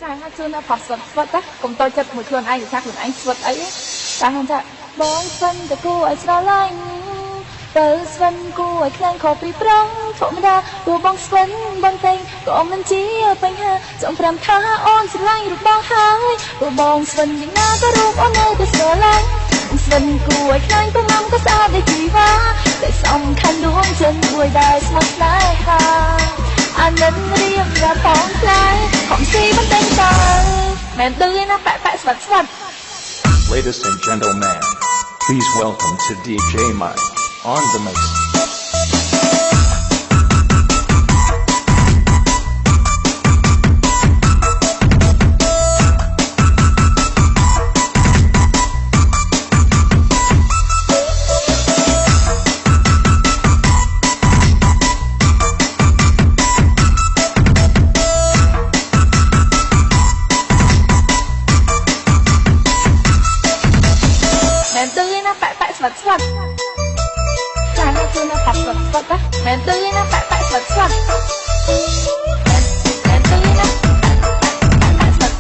ចាហើយជឿនៅផាត់ស្វិតណាកុំតូចចិត្តមួយខ្លួនឯងថាខ្លួនឯងស្វិតអីចាហ្នឹងថាបងស្វិនតែគួរឲ្យស្រឡាញ់ទៅស្វិនគួរឲ្យខ្លាំងខុសពីប្រងធម្មតាទោះបងស្វិនបងតែងក៏មិនជាបញ្ហាចំប្រាំថាអូនស្រឡាញ់រូបបងហើយទោះបងស្វិនយ៉ាងណាក៏រូបអូននៅតែស្រឡាញ់ស្វិនគួរឲ្យខ្លាំងទៅមកក៏ស្អាតដូចជីវ៉ាតែសំខាន់ដួងចិត្តមួយដែលស្មោះស្នេហាអានិនរៀបរាប់ផងខ្លាំងខំស៊ីមិនតែតើមិនដឹងណាប៉ប៉ស្វាត់ស្វាត់ Ladies and gentlemen, please welcome to DJ Mike on the mix. Vật vật là nó chưa nó thật vật vật á mẹ tươi nó tại tại vật vật mẹ tươi nó tại vật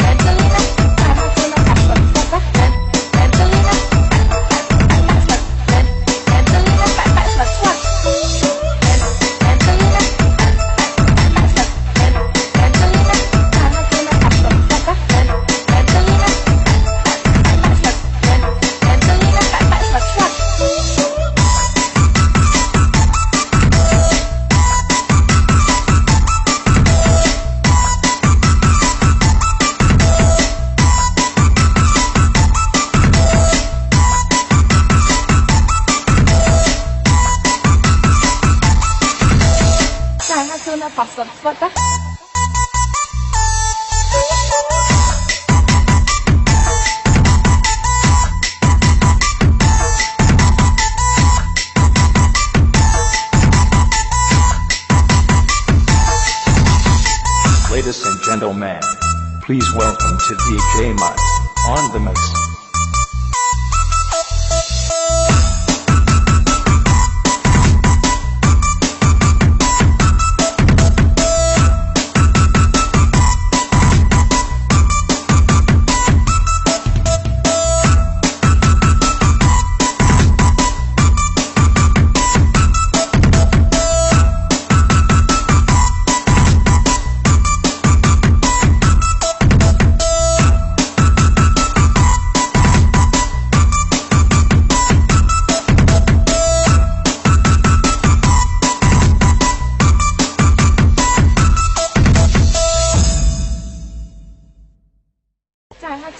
mẹ tươi nó là nó chưa nó thật vật vật á mẹ tươi nó tại vật mẹ tươi nó tại tại vật vật mẹ tươi nó tại vật mẹ tươi nó là nó chưa nó thật vật vật á mẹ tươi nó nó phật phật phật á Ladies and gentlemen, please welcome to DJ Mike on the mix.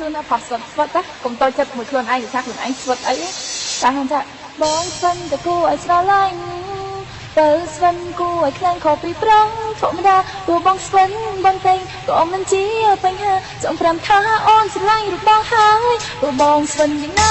ជឿនៅផាត់ស្វិតណាកុំតូចចិត្តមួយខ្លួនឯងថាខ្លួនឯងស្វិតអីតែហ្នឹងថាបងស្វិនតែគួរឲ្យស្រឡាញ់ទៅស្វិនគួរឲ្យខ្លាំងខុសពីប្រងធម្មតាទោះបងស្វិនបងតែងក៏មិនជាបញ្ហាចំប្រាំថាអូនស្រឡាញ់រូបបងហើយទោះបងស្វិនយ៉ាងណា